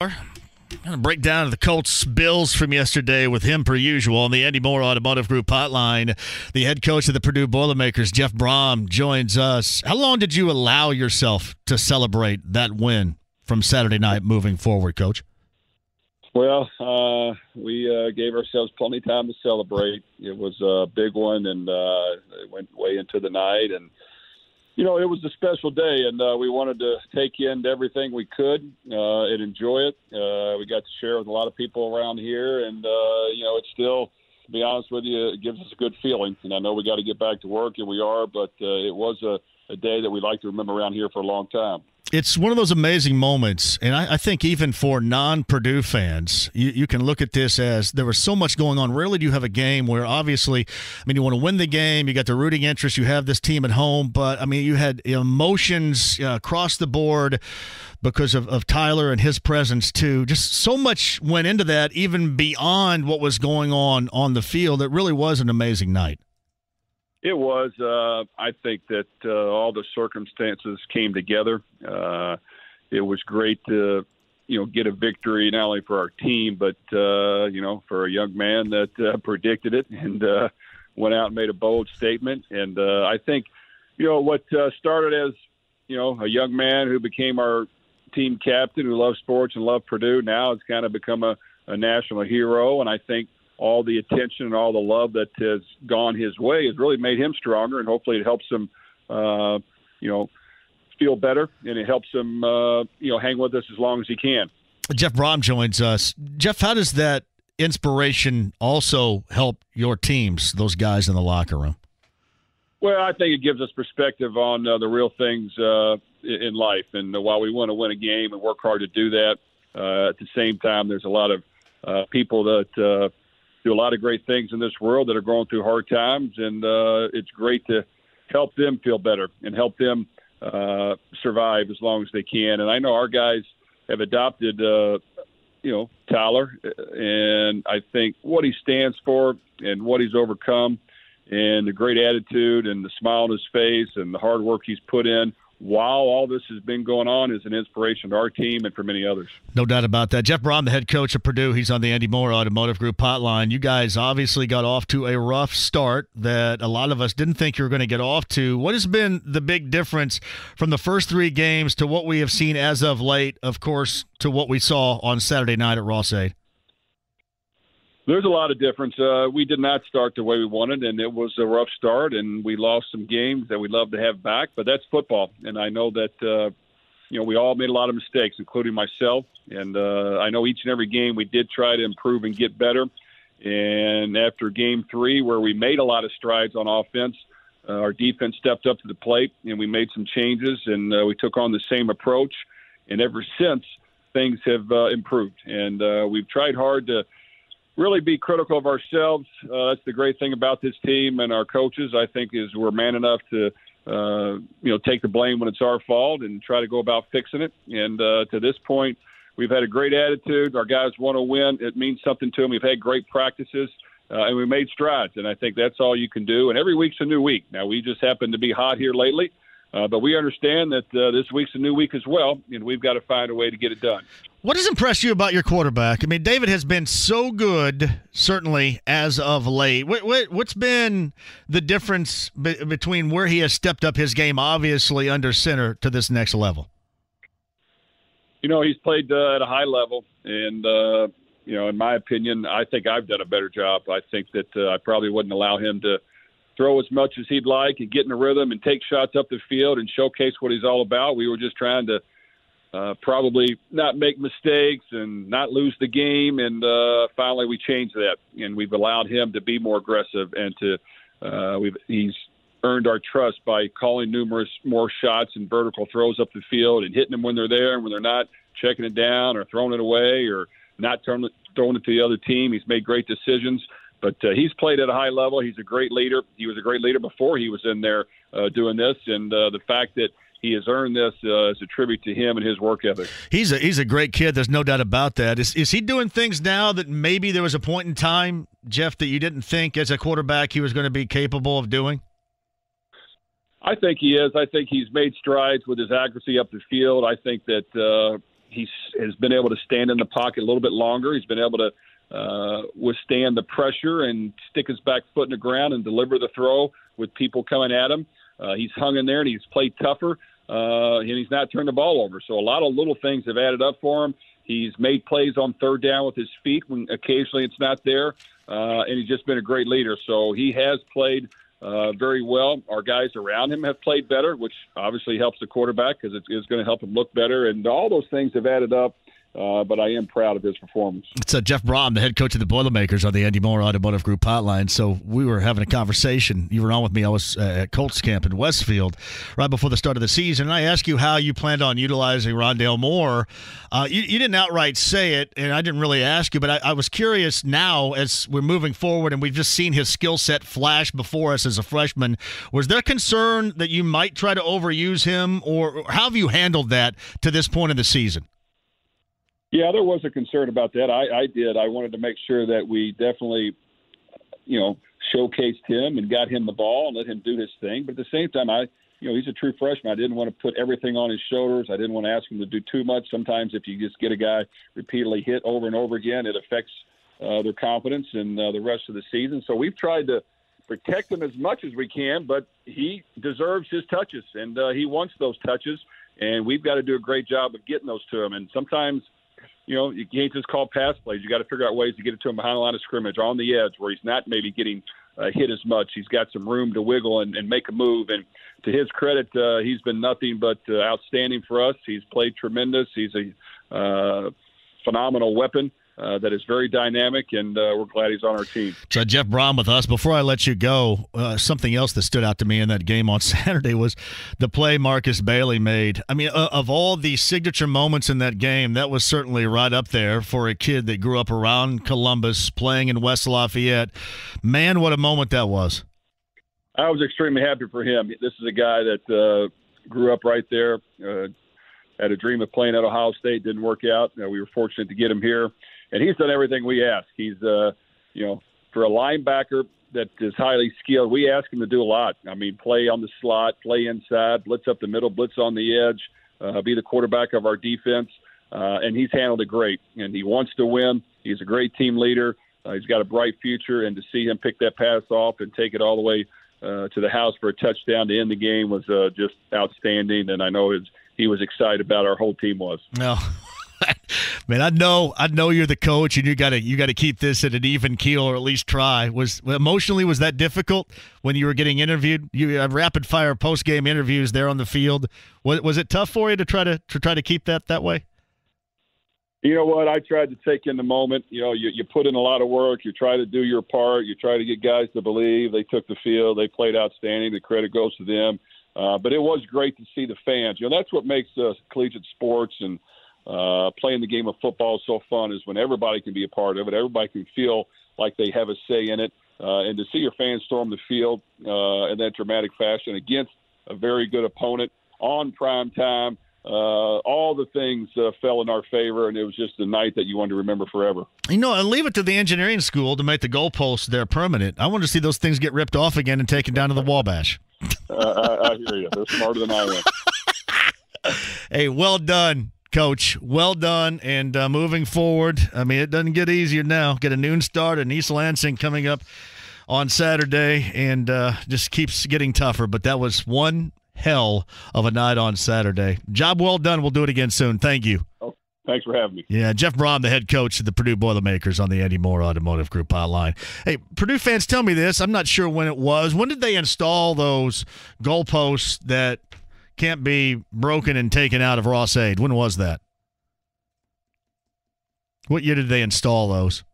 Going to break down the Colts Bills from yesterday with him per usual on the Andy Moore Automotive Group hotline. The head coach of the Purdue Boilermakers, Jeff Brohm, joins us. How long did you allow yourself to celebrate that win from Saturday night moving forward, Coach? Well, we gave ourselves plenty of time to celebrate. It was a big one, and it went way into the night. And, you know, it was a special day, and we wanted to take in everything we could and enjoy it. We got to share with a lot of people around here, and, you know, it's still, to be honest with you, it gives us a good feeling. And I know we got to get back to work, and we are, but it was a day that we'd like to remember around here for a long time. It's one of those amazing moments, and I think even for non-Purdue fans, you can look at this as there was so much going on. Rarely do you have a game where obviously, I mean, you want to win the game, you got the rooting interest, you have this team at home, but, I mean, you had emotions across the board because of Tyler and his presence, too. Just so much went into that, even beyond what was going on the field. It really was an amazing night. It was. I think that all the circumstances came together. It was great to, you know, get a victory not only for our team, but you know, for a young man that predicted it and went out and made a bold statement. And I think, you know, what started as, you know, a young man who became our team captain, who loves sports and loved Purdue, now it's kind of become a national hero. And I think all the attention and all the love that has gone his way has really made him stronger, and hopefully it helps him, you know, feel better, and it helps him, you know, hang with us as long as he can. Jeff Brohm joins us. Jeff, how does that inspiration also help your teams, those guys in the locker room? Well, I think it gives us perspective on the real things in life, and while we want to win a game and work hard to do that, at the same time, there's a lot of people that do a lot of great things in this world that are going through hard times, and it's great to help them feel better and help them survive as long as they can. And I know our guys have adopted, you know, Tyler, and I think what he stands for and what he's overcome and the great attitude and the smile on his face and the hard work he's put in while all this has been going on is an inspiration to our team and for many others. No doubt about that. Jeff Brohm, the head coach of Purdue, he's on the Andy Moore Automotive Group hotline. You guys obviously got off to a rough start that a lot of us didn't think you were going to get off to. What has been the big difference from the first three games to what we have seen as of late, of course, to what we saw on Saturday night at Ross-Ade? There's a lot of difference. We did not start the way we wanted, and it was a rough start, and we lost some games that we'd love to have back, but that's football. And I know that, you know, we all made a lot of mistakes, including myself. And I know each and every game we did try to improve and get better. And after game 3, where we made a lot of strides on offense, our defense stepped up to the plate, and we made some changes, and we took on the same approach. And ever since, things have improved. And we've tried hard to really be critical of ourselves. That's the great thing about this team and our coaches, I think, is we're man enough to, you know, take the blame when it's our fault and try to go about fixing it. And to this point, we've had a great attitude. Our guys want to win. It means something to them. We've had great practices, and we made strides. And I think that's all you can do. And every week's a new week. Now, we just happen to be hot here lately. But we understand that this week's a new week as well, and we've got to find a way to get it done. What has impressed you about your quarterback? I mean, David has been so good, certainly, as of late. What's been the difference between where he has stepped up his game, obviously, under center, to this next level? You know, he's played at a high level, and, you know, in my opinion, I think I've done a better job. I think that I probably wouldn't allow him to throw as much as he'd like and get in a rhythm and take shots up the field and showcase what he's all about. We were just trying to probably not make mistakes and not lose the game. And finally we changed that, and we've allowed him to be more aggressive and to he's earned our trust by calling numerous more shots and vertical throws up the field and hitting them when they're there, and when they're not, checking it down or throwing it away or not throwing it to the other team. He's made great decisions. But he's played at a high level. He's a great leader. He was a great leader before he was in there doing this. And the fact that he has earned this is a tribute to him and his work ethic. He's a great kid. There's no doubt about that. Is he doing things now that maybe there was a point in time, Jeff, that you didn't think as a quarterback he was going to be capable of doing? I think he is. I think he's made strides with his accuracy up the field. I think that has been able to stand in the pocket a little bit longer. He's been able to withstand the pressure and stick his back foot in the ground and deliver the throw with people coming at him. He's hung in there and he's played tougher, and he's not turned the ball over. So a lot of little things have added up for him. He's made plays on third down with his feet when occasionally it's not there, and he's just been a great leader. So he has played very well. Our guys around him have played better, which obviously helps the quarterback because it is going to help him look better. And all those things have added up. But I am proud of his performance. It's Jeff Brohm, the head coach of the Boilermakers on the Andy Moore Automotive Group hotline. So we were having a conversation. You were on with me. I was at Colts camp in Westfield right before the start of the season. And I asked you how you planned on utilizing Rondale Moore. You didn't outright say it, and I didn't really ask you, but I was curious now as we're moving forward and we've just seen his skill set flash before us as a freshman. Was there concern that you might try to overuse him, or how have you handled that to this point in the season? Yeah, there was a concern about that. I did. I wanted to make sure that we definitely, showcased him and got him the ball and let him do his thing. But at the same time, he's a true freshman. I didn't want to put everything on his shoulders. I didn't want to ask him to do too much. Sometimes if you just get a guy repeatedly hit over and over again, it affects their confidence and the rest of the season. So we've tried to protect him as much as we can, but he deserves his touches, and he wants those touches, and we've got to do a great job of getting those to him. And sometimes – you can't just call pass plays. You got to figure out ways to get it to him behind the line of scrimmage, on the edge, where he's not maybe getting hit as much. He's got some room to wiggle and make a move. And to his credit, he's been nothing but outstanding for us. He's played tremendous. He's a phenomenal weapon that is very dynamic, and we're glad he's on our team. So Jeff Brohm with us. Before I let you go, something else that stood out to me in that game on Saturday was the play Marcus Bailey made. I mean, of all the signature moments in that game, that was certainly right up there for a kid that grew up around Columbus, playing in West Lafayette. Man, what a moment that was. I was extremely happy for him. This is a guy that grew up right there, had a dream of playing at Ohio State, didn't work out. We were fortunate to get him here. And he's done everything we ask. He's, for a linebacker that is highly skilled, we ask him to do a lot. I mean, play on the slot, play inside, blitz up the middle, blitz on the edge, be the quarterback of our defense. And he's handled it great. And he wants to win. He's a great team leader. He's got a bright future. And to see him pick that pass off and take it all the way to the house for a touchdown to end the game was just outstanding. And I know he was excited about. Our whole team was. No. Man, I know you're the coach, and you got to keep this at an even keel, or at least try. Was that difficult when you were getting interviewed? You have rapid fire post game interviews there on the field. Was it tough for you to try to keep that way? You know what? I tried to take in the moment. You put in a lot of work. You try to do your part. You try to get guys to believe. They took the field. They played outstanding. The credit goes to them. But it was great to see the fans. That's what makes collegiate sports and playing the game of football so fun, is when everybody can be a part of it. Everybody can feel like they have a say in it. And to see your fans storm the field in that dramatic fashion against a very good opponent on prime time, all the things fell in our favor, and it was just a night that you wanted to remember forever. And leave it to the engineering school to make the goalposts there permanent. I want to see those things get ripped off again and taken down to the Wabash. I hear you. They're smarter than I am. Hey, well done, Coach. Well done. And moving forward, I mean, it doesn't get easier now. Get a noon start in East Lansing coming up on Saturday, and just keeps getting tougher. But that was one hell of a night on Saturday. Job well done. We'll do it again soon. Thank you. Oh, thanks for having me. Yeah, Jeff Brohm, the head coach of the Purdue Boilermakers on the Andy Moore Automotive Group hotline. Hey, Purdue fans, tell me this. I'm not sure when it was. When did they install those goalposts that can't be broken and taken out of Ross-Ade? When was that? What year did they install those?